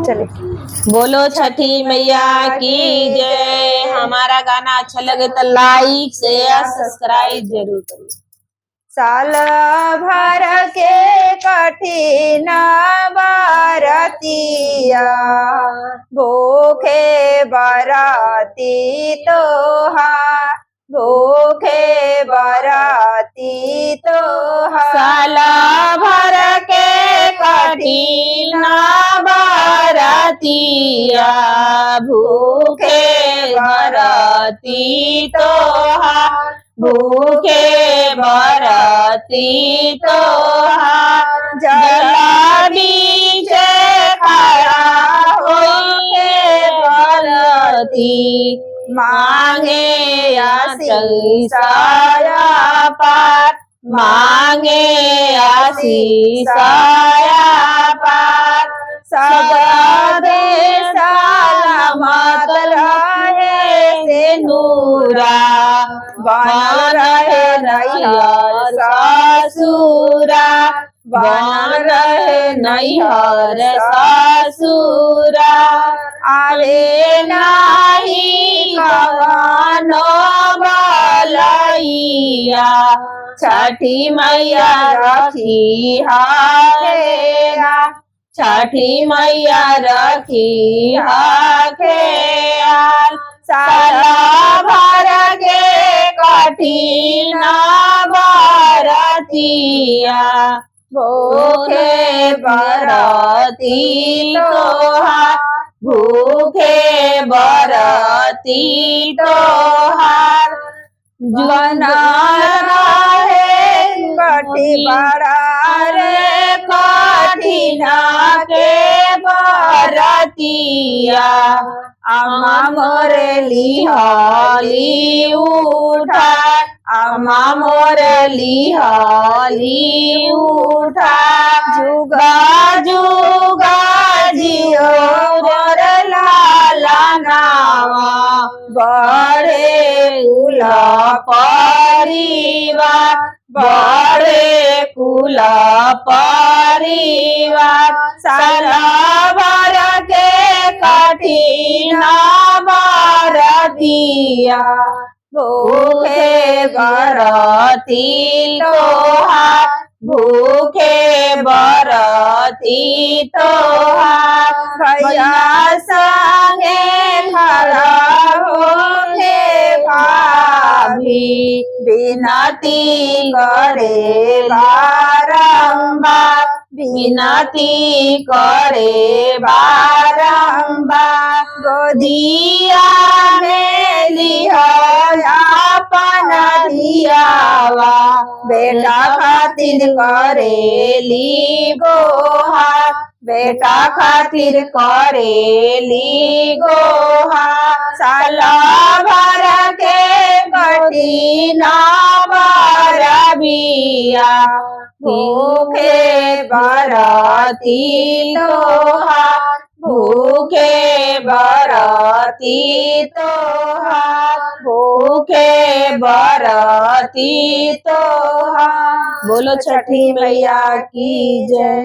चले। बोलो छठी मैया की जय। हमारा गाना अच्छा लगे तो लाइक शेयर सब्सक्राइब जरूर करो। साल भर के कठिन बरतिया भूखे बरती तोहार, भूखे बरती तोहार। साल भर के कठिन बरतिया भूखे बरती तोहार, भूखे बरती तोहार। जल बीच खड़ा होके बरती मांगे आशीष पार, मांगे आशीष पार। सब सलामत रहे से नूरा, बन रहे नैहर ससुरा, बन रहे नैहर ससुरा। आवे नाही कवनो बलैया छठी मैया रखी हारेरा, छठी मैया रखी हाखेयाल। साल भर के कठिन बरतिया भूखे बरती तोहार, भूखे बरती तोहार। बना रहे कठी बड़ा रे कठिना के बरतिया। अम्मा मोरे लिहाली उठा, अम्मा मोरे लिहाली उठा। जुगा जुगा जियो मोर लाला नावा, बड़े कुल परिवार, बड़े कुल परिवार। साल भर के कठिन बरतिया भूखे बरती तोहार, भूखे बरती तोहार। भैया संगे खड़ा होके भाभी विनती करे बारंबार, विनती करे बारंबार। गोदिया में लिया अपन दियावा, बेटा खातिर करेली गोहार, बेटा खातिर करेली गोहार। साल भर के कठिन बरतिया भूखे बरती तोहार, भूखे बरती तोहार, भूखे बरती तोहार। बोलो छठी मैया की जय।